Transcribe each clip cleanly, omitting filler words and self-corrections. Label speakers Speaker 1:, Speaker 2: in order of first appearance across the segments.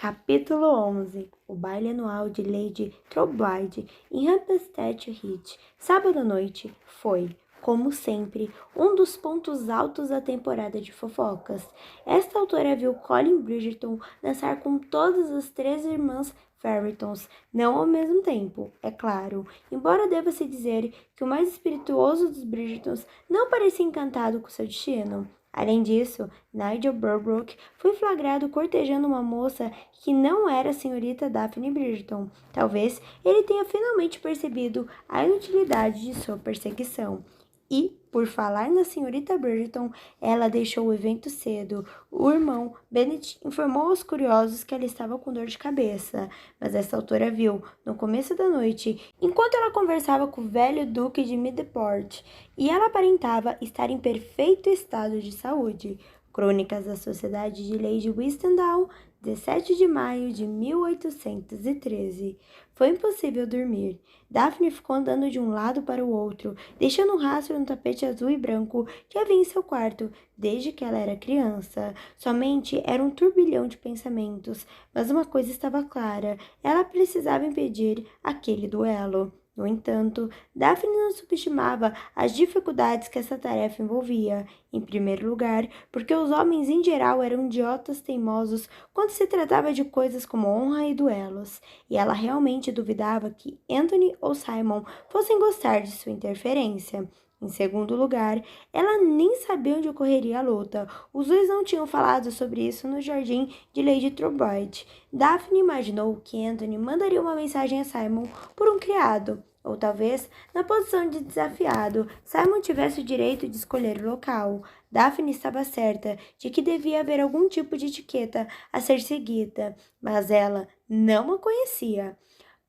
Speaker 1: Capítulo 11. O baile anual de Lady Trowbridge em Hampstead Heath, sábado à noite, foi, como sempre, um dos pontos altos da temporada de fofocas. Esta autora viu Colin Bridgerton dançar com todas as 3 irmãs Ferritons, não ao mesmo tempo, é claro, embora deva-se dizer que o mais espirituoso dos Bridgertons não parecia encantado com seu destino. Além disso, Nigel Brooke foi flagrado cortejando uma moça que não era a senhorita Daphne Bridgerton. Talvez ele tenha finalmente percebido a inutilidade de sua perseguição. E, por falar na senhorita Bridgerton, ela deixou o evento cedo. O irmão, Bennet, informou aos curiosos que ela estava com dor de cabeça, mas essa autora viu, no começo da noite, enquanto ela conversava com o velho duque de Midport, e ela aparentava estar em perfeito estado de saúde. Crônicas da Sociedade de Lady Whitstable, 17 de maio de 1813. Foi impossível dormir. Daphne ficou andando de um lado para o outro, deixando um rastro no tapete azul e branco que havia em seu quarto, desde que ela era criança. Sua mente era um turbilhão de pensamentos, mas uma coisa estava clara: ela precisava impedir aquele duelo. No entanto, Daphne não subestimava as dificuldades que essa tarefa envolvia. Em primeiro lugar, porque os homens em geral eram idiotas teimosos quando se tratava de coisas como honra e duelos, e ela realmente duvidava que Anthony ou Simon fossem gostar de sua interferência. Em segundo lugar, ela nem sabia onde ocorreria a luta. Os dois não tinham falado sobre isso no jardim de Lady Trowbridge. Daphne imaginou que Anthony mandaria uma mensagem a Simon por um criado. Ou talvez, na posição de desafiado, Simon tivesse o direito de escolher o local. Daphne estava certa de que devia haver algum tipo de etiqueta a ser seguida, mas ela não a conhecia.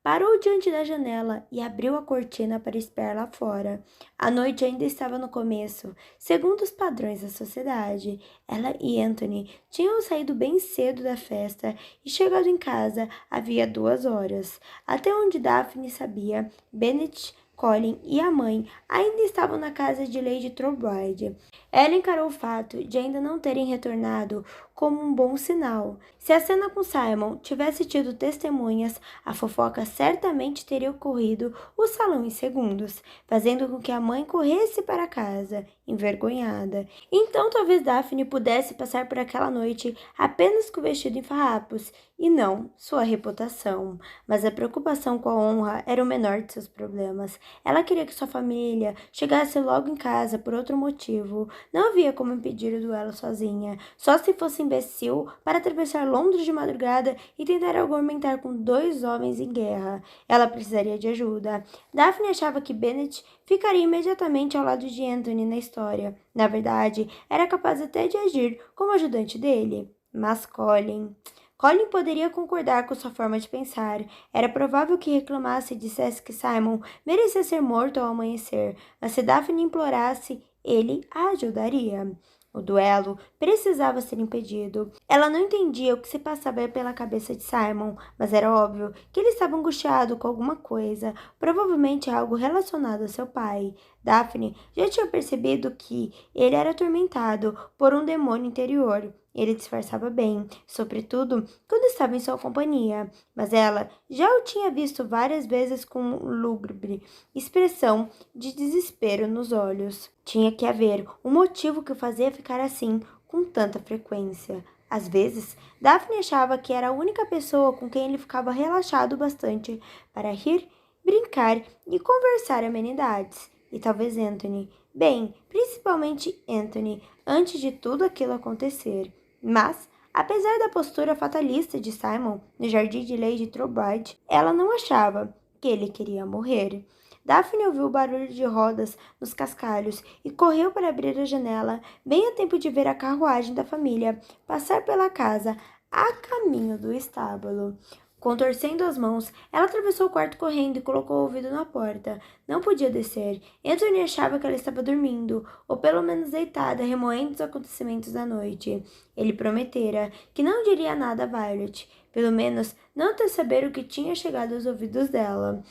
Speaker 1: Parou diante da janela e abriu a cortina para espiar lá fora. A noite ainda estava no começo, segundo os padrões da sociedade. Ela e Anthony tinham saído bem cedo da festa e chegado em casa havia 2 horas. Até onde Daphne sabia, Bennet, Colin e a mãe ainda estavam na casa de Lady Trowbridge. Ela encarou o fato de ainda não terem retornado como um bom sinal. Se a cena com Simon tivesse tido testemunhas, a fofoca certamente teria ocorrido o salão em segundos, fazendo com que a mãe corresse para casa, envergonhada. Então talvez Daphne pudesse passar por aquela noite apenas com o vestido em farrapos, e não sua reputação. Mas a preocupação com a honra era o menor de seus problemas. Ela queria que sua família chegasse logo em casa por outro motivo. Não havia como impedir o duelo sozinha, só se fosse imbecil para atravessar Londres de madrugada e tentar argumentar com 2 homens em guerra. Ela precisaria de ajuda. Daphne achava que Bennet ficaria imediatamente ao lado de Anthony na história. Na verdade, era capaz até de agir como ajudante dele. Mas Colin poderia concordar com sua forma de pensar. Era provável que reclamasse e dissesse que Simon merecia ser morto ao amanhecer, mas se Daphne implorasse, ele a ajudaria. O duelo precisava ser impedido. Ela não entendia o que se passava pela cabeça de Simon, mas era óbvio que ele estava angustiado com alguma coisa, provavelmente algo relacionado a seu pai. Daphne já tinha percebido que ele era atormentado por um demônio interior. Ele disfarçava bem, sobretudo quando estava em sua companhia, mas ela já o tinha visto várias vezes com lúgubre expressão de desespero nos olhos. Tinha que haver um motivo que o fazia ficar assim com tanta frequência. Às vezes, Daphne achava que era a única pessoa com quem ele ficava relaxado bastante para rir, brincar e conversar amenidades. E talvez Anthony. Bem, principalmente Anthony, antes de tudo aquilo acontecer. Mas, apesar da postura fatalista de Simon no jardim de Lady Trowbridge, ela não achava que ele queria morrer. Daphne ouviu o barulho de rodas nos cascalhos e correu para abrir a janela, bem a tempo de ver a carruagem da família passar pela casa a caminho do estábulo. Contorcendo as mãos, ela atravessou o quarto correndo e colocou o ouvido na porta. Não podia descer. Anthony achava que ela estava dormindo, ou pelo menos deitada, remoendo os acontecimentos da noite. Ele prometera que não diria nada a Violet, pelo menos não até saber o que tinha chegado aos ouvidos dela.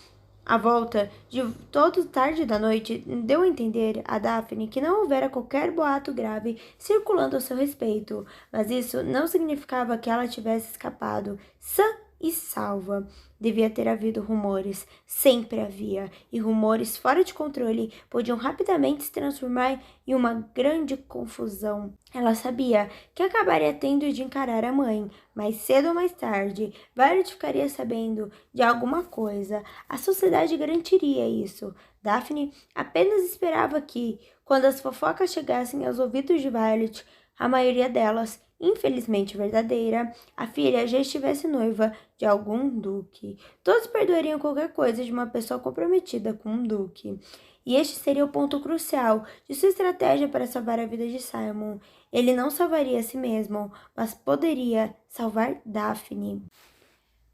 Speaker 1: A volta de todo tarde da noite deu a entender a Daphne que não houvera qualquer boato grave circulando a seu respeito, mas isso não significava que ela tivesse escapado sã e salva. Devia ter havido rumores, sempre havia, e rumores fora de controle podiam rapidamente se transformar em uma grande confusão. Ela sabia que acabaria tendo de encarar a mãe, mais cedo ou mais tarde, Violet ficaria sabendo de alguma coisa. A sociedade garantiria isso. Daphne apenas esperava que, quando as fofocas chegassem aos ouvidos de Violet, a maioria delas, infelizmente verdadeira, a filha já estivesse noiva de algum duque. Todos perdoariam qualquer coisa de uma pessoa comprometida com um duque. E este seria o ponto crucial de sua estratégia para salvar a vida de Simon. Ele não salvaria a si mesmo, mas poderia salvar Daphne.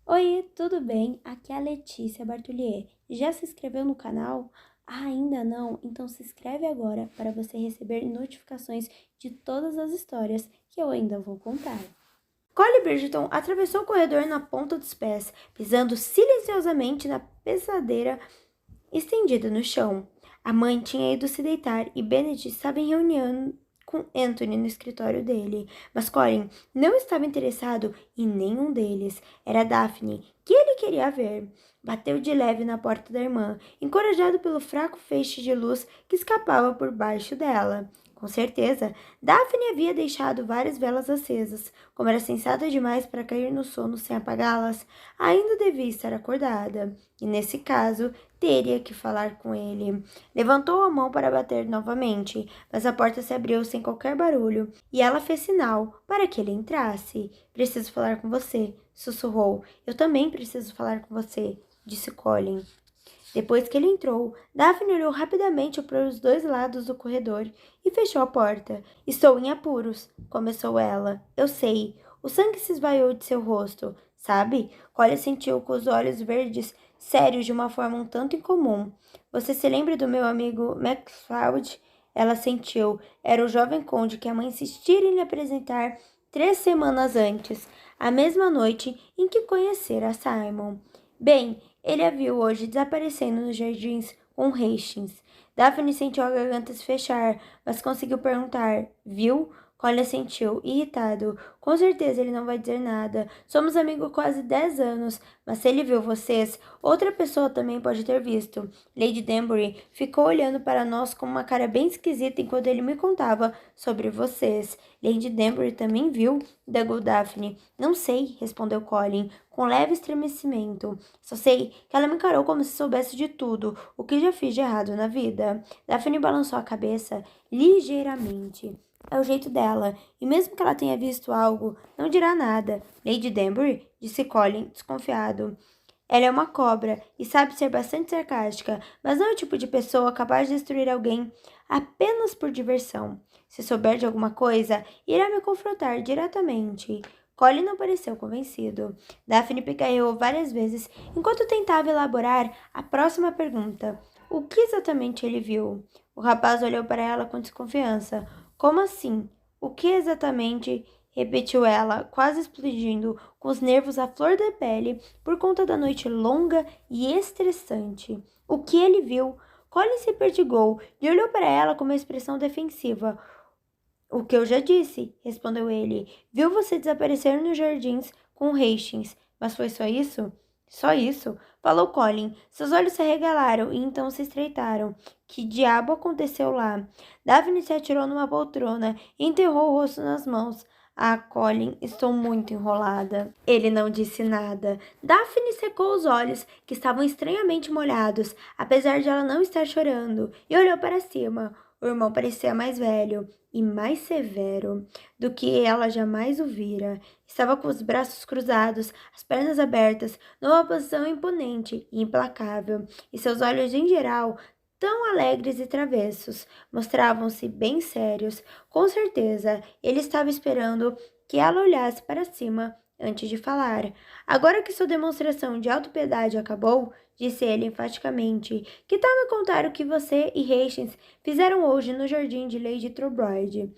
Speaker 1: Oi, tudo bem? Aqui é a Letícia Bartolier. Já se inscreveu no canal? Ah, ainda não? Então se inscreve agora para você receber notificações de todas as histórias que eu ainda vou contar. Collie Bridgerton atravessou o corredor na ponta dos pés, pisando silenciosamente na pesadeira estendida no chão. A mãe tinha ido se deitar e Benedict estava em reunião com Anthony no escritório dele, mas Colin não estava interessado em nenhum deles. Era Daphne que ele queria ver. Bateu de leve na porta da irmã, encorajado pelo fraco feixe de luz que escapava por baixo dela. Com certeza, Daphne havia deixado várias velas acesas. Como era sensata demais para cair no sono sem apagá-las, ainda devia estar acordada. E nesse caso, teria que falar com ele. Levantou a mão para bater novamente, mas a porta se abriu sem qualquer barulho e ela fez sinal para que ele entrasse. Preciso falar com você, sussurrou. Eu também preciso falar com você, disse Colin. Depois que ele entrou, Daphne olhou rapidamente para os dois lados do corredor e fechou a porta. Estou em apuros, começou ela. Eu sei. O sangue se esvaiu de seu rosto, sabe? Colin sentiu com os olhos verdes sérios de uma forma um tanto incomum. Você se lembra do meu amigo Maxfield? Ela sentiu. Era o jovem conde que a mãe insistira em lhe apresentar 3 semanas antes, a mesma noite em que conhecera Simon. Bem, ele a viu hoje desaparecendo nos jardins com Hastings. Daphne sentiu a garganta se fechar, mas conseguiu perguntar. Viu? Colin sentiu, irritado. Com certeza ele não vai dizer nada. Somos amigos há quase 10 anos, mas se ele viu vocês, outra pessoa também pode ter visto. Lady Danbury ficou olhando para nós com uma cara bem esquisita enquanto ele me contava sobre vocês. Lady Danbury também viu? Indagou Daphne. Não sei, respondeu Colin, com leve estremecimento. Só sei que ela me encarou como se soubesse de tudo, o que já fiz de errado na vida. Daphne balançou a cabeça ligeiramente. É o jeito dela, e mesmo que ela tenha visto algo, não dirá nada. Lady Danbury, disse Colin, desconfiado. Ela é uma cobra e sabe ser bastante sarcástica, mas não é o tipo de pessoa capaz de destruir alguém apenas por diversão. Se souber de alguma coisa, irá me confrontar diretamente. Colin não pareceu convencido. Daphne picarreou várias vezes enquanto tentava elaborar a próxima pergunta. O que exatamente ele viu? O rapaz olhou para ela com desconfiança. Como assim? O que exatamente? Repetiu ela, quase explodindo, com os nervos à flor da pele por conta da noite longa e estressante. O que ele viu? Colin se perdigou e olhou para ela com uma expressão defensiva. O que eu já disse, respondeu ele. Viu você desaparecer nos jardins com Hastings, mas foi só isso? Só isso? Falou Colin. Seus olhos se arregalaram e então se estreitaram. Que diabo aconteceu lá? Daphne se atirou numa poltrona e enterrou o rosto nas mãos. Ah, Colin, estou muito enrolada. Ele não disse nada. Daphne secou os olhos, que estavam estranhamente molhados, apesar de ela não estar chorando, e olhou para cima. O irmão parecia mais velho e mais severo do que ela jamais o vira. Estava com os braços cruzados, as pernas abertas, numa posição imponente e implacável, e seus olhos, em geral, tão alegres e travessos, mostravam-se bem sérios. Com certeza, ele estava esperando que ela olhasse para cima antes de falar. Agora que sua demonstração de autopiedade acabou, disse ele enfaticamente, que tal me contar o que você e Hastings fizeram hoje no jardim de Lady Trowbridge?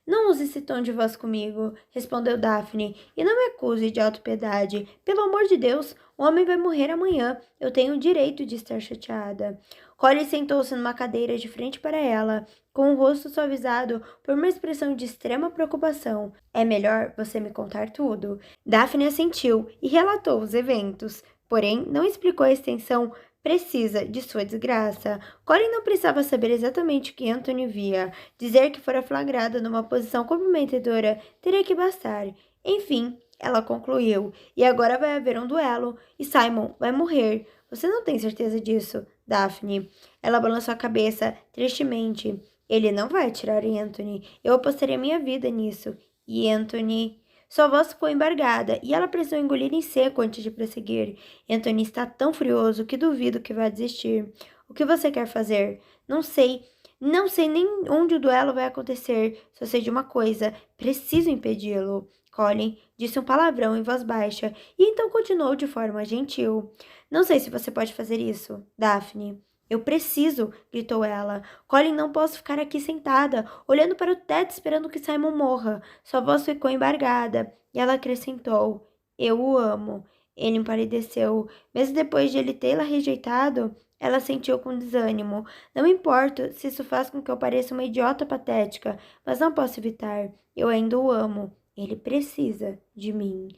Speaker 1: Não use esse tom de voz comigo, respondeu Daphne, e não me acuse de autopiedade. Pelo amor de Deus, o homem vai morrer amanhã. Eu tenho o direito de estar chateada. Colin sentou-se numa cadeira de frente para ela, com o rosto suavizado por uma expressão de extrema preocupação. É melhor você me contar tudo. Daphne assentiu e relatou os eventos, porém não explicou a extensão precisa de sua desgraça. Colin não precisava saber exatamente o que Anthony via. Dizer que fora flagrada numa posição comprometedora teria que bastar. Enfim, ela concluiu. E agora vai haver um duelo, e Simon vai morrer. Você não tem certeza disso, Daphne? Ela balançou a cabeça, tristemente. Ele não vai atirar em Anthony. Eu apostaria minha vida nisso. E Anthony... Sua voz ficou embargada e ela precisou engolir em seco antes de prosseguir. Anthony está tão furioso que duvido que vá desistir. O que você quer fazer? Não sei. Não sei nem onde o duelo vai acontecer. Só sei de uma coisa. Preciso impedi-lo. Colin disse um palavrão em voz baixa e então continuou de forma gentil. Não sei se você pode fazer isso, Daphne. Eu preciso, gritou ela. Colin, não posso ficar aqui sentada, olhando para o teto esperando que Simon morra. Sua voz ficou embargada e ela acrescentou: Eu o amo. Ele empalideceu. Mesmo depois de ele tê-la rejeitado, ela sentiu com desânimo. Não importa se isso faz com que eu pareça uma idiota patética, mas não posso evitar. Eu ainda o amo. Ele precisa de mim.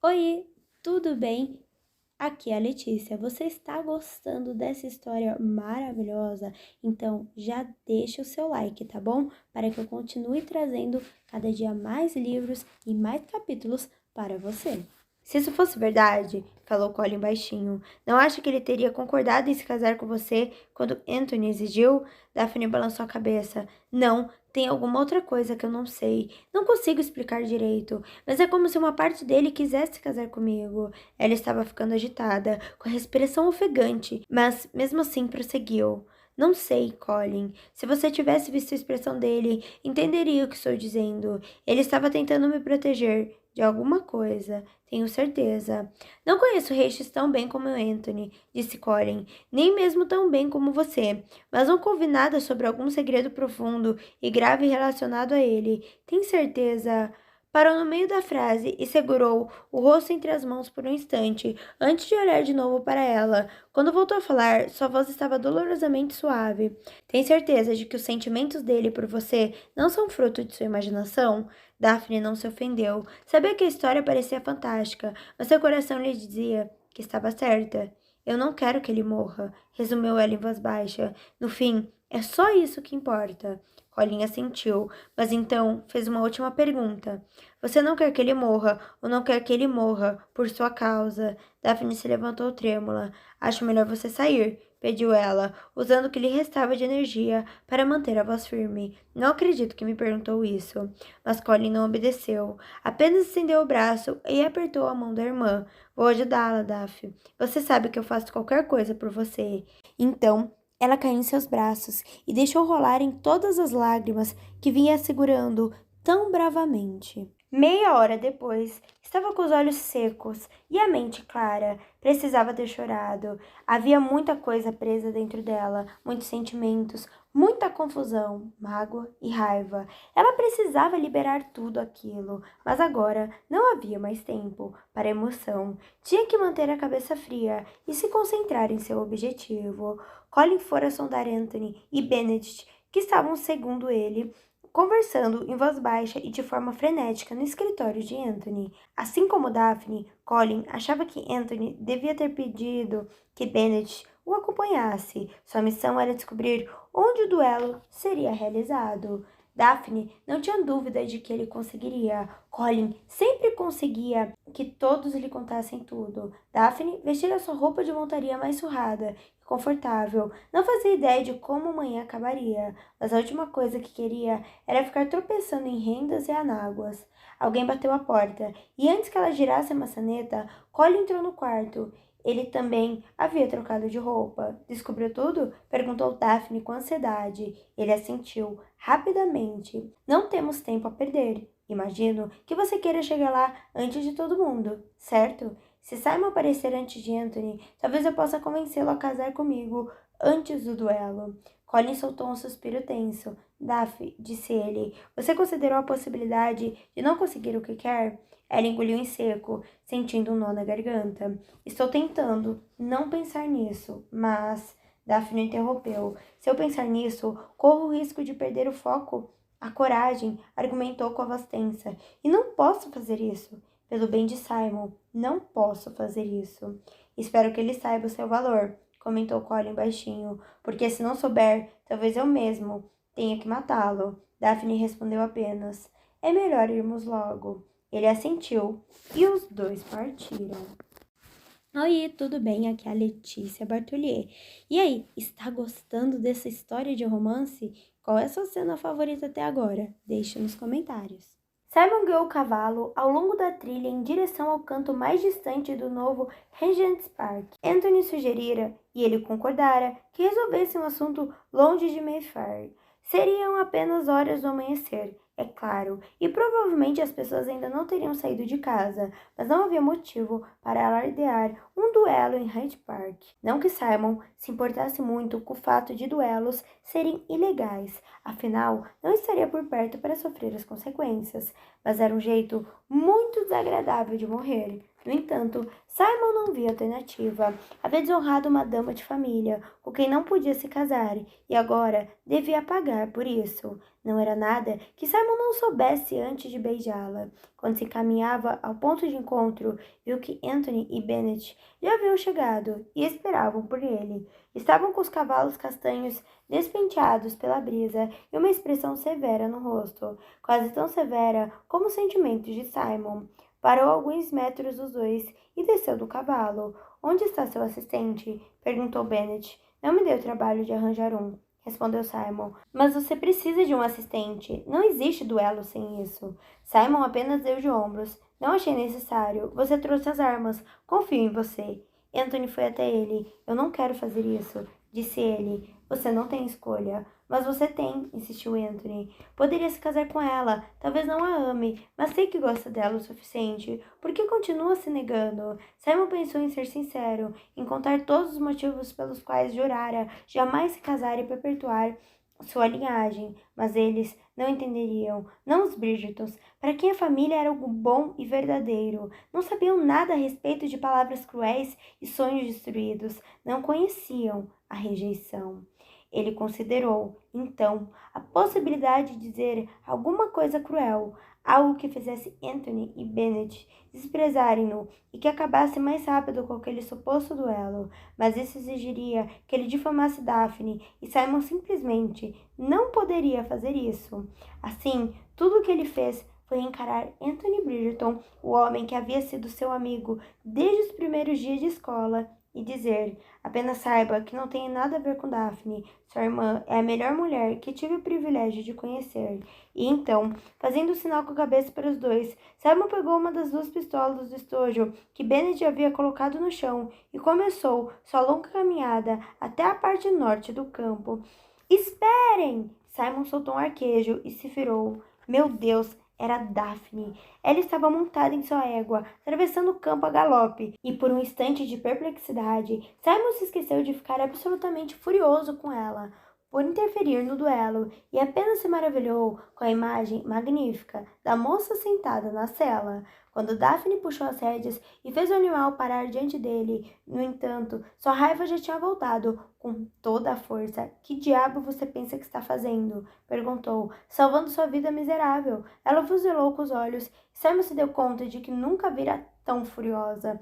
Speaker 1: Oi, tudo bem? Aqui é a Letícia. Você está gostando dessa história maravilhosa? Então já deixa o seu like, tá bom? Para que eu continue trazendo cada dia mais livros e mais capítulos para você. Se isso fosse verdade, falou Colin baixinho, não acha que ele teria concordado em se casar com você quando Anthony exigiu? Daphne balançou a cabeça. Não, tem alguma outra coisa que eu não sei. Não consigo explicar direito, mas é como se uma parte dele quisesse casar comigo. Ela estava ficando agitada, com a respiração ofegante, mas mesmo assim prosseguiu. Não sei, Colin. Se você tivesse visto a expressão dele, entenderia o que estou dizendo. Ele estava tentando me proteger de alguma coisa, tenho certeza. Não conheço Regis tão bem como Anthony, disse Colin, nem mesmo tão bem como você, mas não ouvi nada sobre algum segredo profundo e grave relacionado a ele. Tem certeza? Parou no meio da frase e segurou o rosto entre as mãos por um instante, antes de olhar de novo para ela. Quando voltou a falar, sua voz estava dolorosamente suave. Tem certeza de que os sentimentos dele por você não são fruto de sua imaginação? Daphne não se ofendeu. Sabia que a história parecia fantástica, mas seu coração lhe dizia que estava certa. Eu não quero que ele morra, resumiu ela em voz baixa. No fim, é só isso que importa. Colin assentiu, mas então fez uma última pergunta. Você não quer que ele morra, ou não quer que ele morra por sua causa? Daphne se levantou trêmula. Acho melhor você sair, pediu ela, usando o que lhe restava de energia para manter a voz firme. Não acredito que me perguntou isso. Mas Colin não obedeceu. Apenas estendeu o braço e apertou a mão da irmã. Vou ajudá-la, Daphne. Você sabe que eu faço qualquer coisa por você. Então, ela caiu em seus braços e deixou rolarem todas as lágrimas que vinha segurando tão bravamente. Meia hora depois, estava com os olhos secos e a mente clara. Precisava ter chorado. Havia muita coisa presa dentro dela, muitos sentimentos, muita confusão, mágoa e raiva. Ela precisava liberar tudo aquilo, mas agora não havia mais tempo para emoção. Tinha que manter a cabeça fria e se concentrar em seu objetivo. Colin fora sondar Anthony e Benedict, que estavam, segundo ele, conversando em voz baixa e de forma frenética no escritório de Anthony. Assim como Daphne, Colin achava que Anthony devia ter pedido que Benedict o acompanhasse. Sua missão era descobrir onde o duelo seria realizado. Daphne não tinha dúvida de que ele conseguiria. Colin sempre conseguia que todos lhe contassem tudo. Daphne vestia sua roupa de montaria mais surrada e confortável. Não fazia ideia de como amanhã acabaria, mas a última coisa que queria era ficar tropeçando em rendas e anáguas. Alguém bateu a porta, e antes que ela girasse a maçaneta, Colin entrou no quarto. Ele também havia trocado de roupa. Descobriu tudo? Perguntou Daphne com ansiedade. Ele assentiu rapidamente. Não temos tempo a perder. Imagino que você queira chegar lá antes de todo mundo, certo? Se Simon aparecer antes de Anthony, talvez eu possa convencê-lo a casar comigo antes do duelo. Colin soltou um suspiro tenso. Daphne, disse ele, você considerou a possibilidade de não conseguir o que quer? Ela engoliu em seco, sentindo um nó na garganta. Estou tentando não pensar nisso, mas... Daphne interrompeu. Se eu pensar nisso, corro o risco de perder o foco. A coragem, argumentou com a voz tensa. E não posso fazer isso. Pelo bem de Simon, não posso fazer isso. Espero que ele saiba o seu valor, comentou Colin baixinho, porque se não souber, talvez eu mesmo tenha que matá-lo. Daphne respondeu apenas, é melhor irmos logo. Ele assentiu e os dois partiram. Oi, tudo bem? Aqui é a Letícia Bartolier. E aí, está gostando dessa história de romance? Qual é a sua cena favorita até agora? Deixe nos comentários. Simon guiou o cavalo ao longo da trilha em direção ao canto mais distante do novo Regent's Park. Anthony sugerira, e ele concordara, que resolvessem o assunto longe de Mayfair. Seriam apenas horas do amanhecer, é claro, e provavelmente as pessoas ainda não teriam saído de casa, mas não havia motivo para alardear um duelo em Hyde Park. Não que Simon se importasse muito com o fato de duelos serem ilegais, afinal, não estaria por perto para sofrer as consequências, mas era um jeito muito desagradável de morrer. No entanto, Simon não via alternativa. Havia desonrado uma dama de família, com quem não podia se casar, e agora devia pagar por isso. Não era nada que Simon não soubesse antes de beijá-la. Quando se encaminhava ao ponto de encontro, viu que Anthony e Bennet já haviam chegado e esperavam por ele. Estavam com os cavalos castanhos despenteados pela brisa e uma expressão severa no rosto, quase tão severa como os sentimentos de Simon. Parou a alguns metros dos dois e desceu do cavalo. Onde está seu assistente? Perguntou Bennet. Não me deu o trabalho de arranjar um, respondeu Simon. Mas você precisa de um assistente. Não existe duelo sem isso. Simon apenas deu de ombros. Não achei necessário. Você trouxe as armas. Confio em você. Anthony foi até ele. Eu não quero fazer isso, disse ele. Você não tem escolha. Mas você tem, insistiu Anthony. Poderia se casar com ela. Talvez não a ame, mas sei que gosta dela o suficiente. Por que continua se negando? Simon pensou em ser sincero, em contar todos os motivos pelos quais jurara jamais se casar e perpetuar sua linhagem, mas eles não entenderiam, não os Bridgertons, para quem a família era algo bom e verdadeiro. Não sabiam nada a respeito de palavras cruéis e sonhos destruídos, não conheciam a rejeição. Ele considerou, então, a possibilidade de dizer alguma coisa cruel, algo que fizesse Anthony e Bennet desprezarem-no e que acabasse mais rápido com aquele suposto duelo, mas isso exigiria que ele difamasse Daphne e Simon simplesmente não poderia fazer isso. Assim, tudo o que ele fez foi encarar Anthony Bridgerton, o homem que havia sido seu amigo desde os primeiros dias de escola, e dizer: apenas saiba que não tem nada a ver com Daphne. Sua irmã é a melhor mulher que tive o privilégio de conhecer. E então, fazendo um sinal com a cabeça para os dois, Simon pegou uma das duas pistolas do estojo que Bennet havia colocado no chão e começou sua longa caminhada até a parte norte do campo. Esperem! Simon soltou um arquejo e se virou. Meu Deus! Era Daphne. Ela estava montada em sua égua, atravessando o campo a galope, e por um instante de perplexidade, Simon se esqueceu de ficar absolutamente furioso com ela por interferir no duelo e apenas se maravilhou com a imagem magnífica da moça sentada na cela. Quando Daphne puxou as rédeas e fez o animal parar diante dele, no entanto, sua raiva já tinha voltado com toda a força. Que diabo você pensa que está fazendo? Perguntou, salvando sua vida miserável. Ela fuzilou com os olhos e Simon se deu conta de que nunca vira tão furiosa.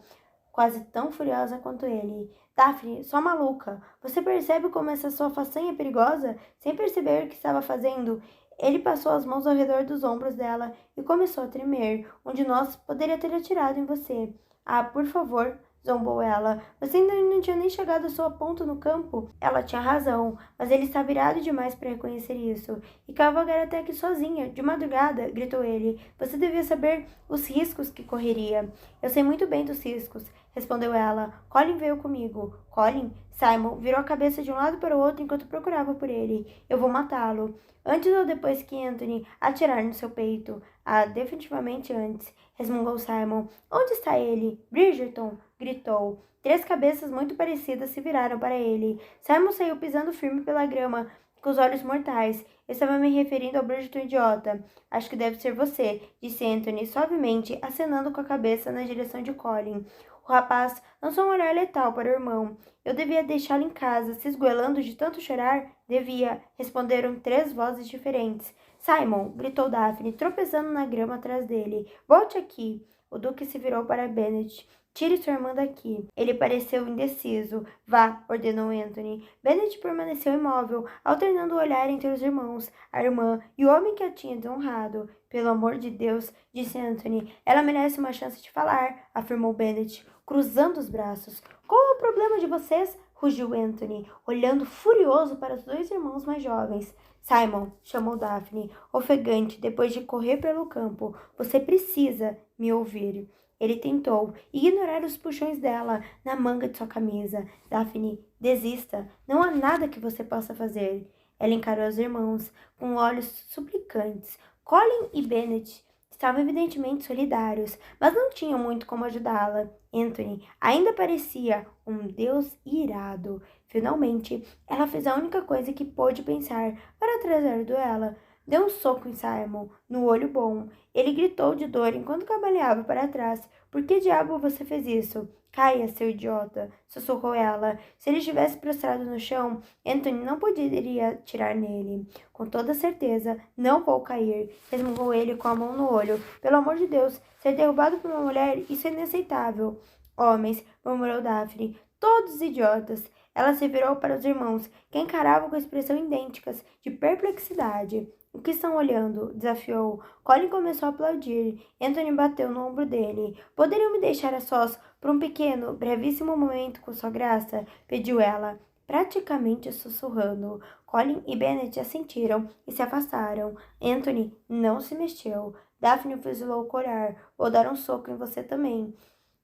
Speaker 1: Quase tão furiosa quanto ele. Daphne, sua maluca, você percebe como essa sua façanha é perigosa? Sem perceber o que estava fazendo, ele passou as mãos ao redor dos ombros dela e começou a tremer. Um de nós poderia ter atirado em você. Ah, por favor, zombou ela. Você ainda não tinha nem chegado à sua ponta no campo. Ela tinha razão, mas ele está virado demais para reconhecer isso. E cavalgar até aqui sozinha, de madrugada, gritou ele. Você devia saber os riscos que correria. Eu sei muito bem dos riscos, respondeu ela. Colin veio comigo. Colin? Simon virou a cabeça de um lado para o outro enquanto procurava por ele. Eu vou matá-lo. Antes ou depois que Anthony atirar no seu peito? Ah, definitivamente antes, resmungou Simon. Onde está ele? Bridgerton! Gritou. 3 cabeças muito parecidas se viraram para ele. Simon saiu pisando firme pela grama, com os olhos mortais. Eu estava me referindo ao bruxo idiota. Acho que deve ser você, disse Anthony suavemente, acenando com a cabeça na direção de Colin. O rapaz lançou um olhar letal para o irmão. Eu devia deixá-lo em casa, se esgoelando de tanto chorar? Devia, responderam 3 vozes diferentes. Simon, gritou Daphne, tropeçando na grama atrás dele. Volte aqui. O duque se virou para Bennet. Tire sua irmã daqui. Ele pareceu indeciso. Vá, ordenou Anthony. Bennet permaneceu imóvel, alternando o olhar entre os irmãos, a irmã e o homem que a tinha desonrado. Pelo amor de Deus, disse Anthony. Ela merece uma chance de falar, afirmou Bennet, cruzando os braços. Qual é o problema de vocês? Rugiu Anthony, olhando furioso para os 2 irmãos mais jovens. Simon, chamou Daphne, ofegante, depois de correr pelo campo. Você precisa me ouvir. Ele tentou ignorar os puxões dela na manga de sua camisa. Daphne, desista. Não há nada que você possa fazer. Ela encarou os irmãos com olhos suplicantes. Colin e Bennet estavam evidentemente solidários, mas não tinham muito como ajudá-la. Anthony ainda parecia um deus irado. Finalmente, ela fez a única coisa que pôde pensar para atrasar o duelo. Deu um soco em Simon, no olho bom. Ele gritou de dor enquanto cambaleava para trás. Por que diabo você fez isso? Caia, seu idiota, sussurrou ela. Se ele estivesse prostrado no chão, Anthony não poderia atirar nele. Com toda certeza, não vou cair, resmungou ele com a mão no olho. Pelo amor de Deus, ser derrubado por uma mulher, isso é inaceitável. Homens, murmurou Daphne, todos idiotas. Ela se virou para os irmãos, que encaravam com expressão idênticas de perplexidade. O que estão olhando? Desafiou. Colin começou a aplaudir. Anthony bateu no ombro dele. Poderiam me deixar a sós por um pequeno, brevíssimo momento com sua graça? Pediu ela, praticamente sussurrando. Colin e Bennet assentiram e se afastaram. Anthony não se mexeu. Daphne fuzilou o colar. Vou dar um soco em você também.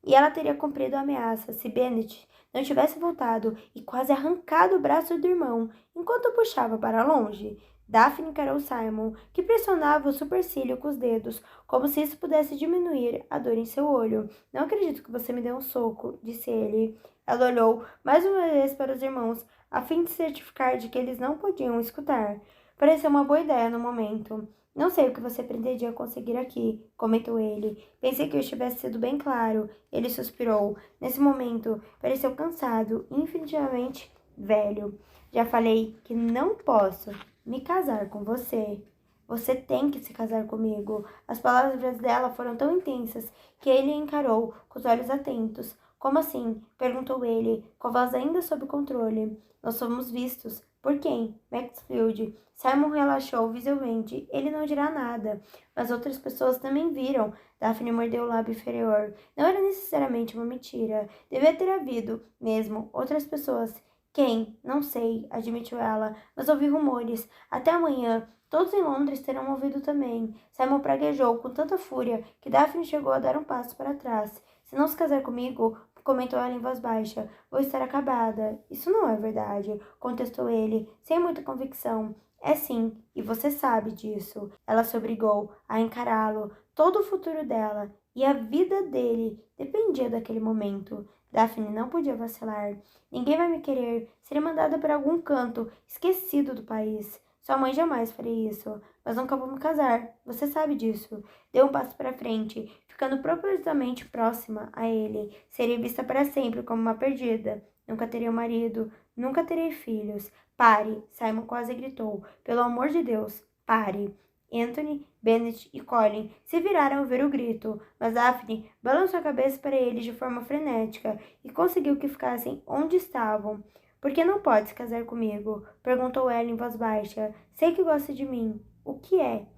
Speaker 1: E ela teria cumprido a ameaça se Bennet não tivesse voltado e quase arrancado o braço do irmão enquanto o puxava para longe. Daphne encarou Simon, que pressionava o supercílio com os dedos, como se isso pudesse diminuir a dor em seu olho. Não acredito que você me deu um soco, disse ele. Ela olhou mais uma vez para os irmãos, a fim de certificar de que eles não podiam escutar. Pareceu uma boa ideia no momento. Não sei o que você pretendia conseguir aqui, comentou ele. Pensei que eu estivesse sido bem claro. Ele suspirou. Nesse momento, pareceu cansado e infinitivamente velho. Já falei que não posso me casar com você. Você tem que se casar comigo. As palavras dela foram tão intensas que ele a encarou com os olhos atentos. Como assim? Perguntou ele, com a voz ainda sob controle. Nós fomos vistos. Por quem? Maxfield. Simon relaxou visivelmente. Ele não dirá nada. Mas outras pessoas também viram. Daphne mordeu o lábio inferior. Não era necessariamente uma mentira. Devia ter havido, mesmo, outras pessoas. Quem? Não sei, admitiu ela, mas ouvi rumores. Até amanhã, todos em Londres terão ouvido também. Simon praguejou com tanta fúria que Daphne chegou a dar um passo para trás. Se não se casar comigo, comentou ela em voz baixa, vou estar acabada. Isso não é verdade, contestou ele, sem muita convicção. É sim, e você sabe disso. Ela se obrigou a encará-lo. Todo o futuro dela e a vida dele dependia daquele momento. Daphne não podia vacilar. Ninguém vai me querer. Serei mandada para algum canto, esquecido do país. Sua mãe jamais faria isso. Mas nunca vou me casar. Você sabe disso. Deu um passo para frente, ficando propositalmente próxima a ele. Seria vista para sempre como uma perdida. Nunca terei um marido. Nunca terei filhos. Pare! Simon quase gritou. Pelo amor de Deus, pare! Anthony, Bennet e Colin se viraram ao ver o grito, mas Daphne balançou a cabeça para eles de forma frenética e conseguiu que ficassem onde estavam. Por que não pode se casar comigo? Perguntou ela em voz baixa. Sei que gosta de mim. O que é?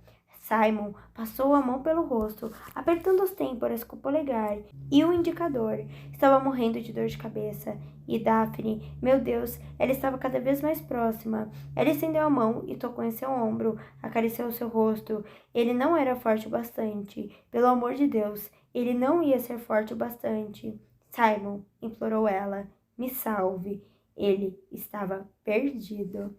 Speaker 1: Simon passou a mão pelo rosto, apertando as têmporas com o polegar e o indicador. Estava morrendo de dor de cabeça. E Daphne, meu Deus, ela estava cada vez mais próxima. Ela estendeu a mão e tocou em seu ombro, acariciou seu rosto. Ele não era forte o bastante. Pelo amor de Deus, ele não ia ser forte o bastante. Simon, implorou ela, me salve. Ele estava perdido.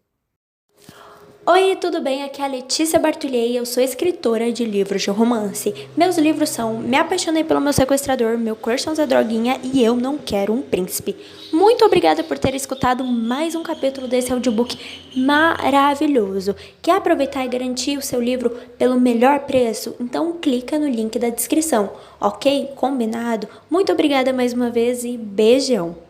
Speaker 1: Oi, tudo bem? Aqui é a Letícia Bartolhei, eu sou escritora de livros de romance. Meus livros são Me Apaixonei pelo Meu Sequestrador, Meu Crush é um Zé Droguinha e Eu Não Quero um Príncipe. Muito obrigada por ter escutado mais um capítulo desse audiobook maravilhoso. Quer aproveitar e garantir o seu livro pelo melhor preço? Então clica no link da descrição, ok? Combinado? Muito obrigada mais uma vez e beijão!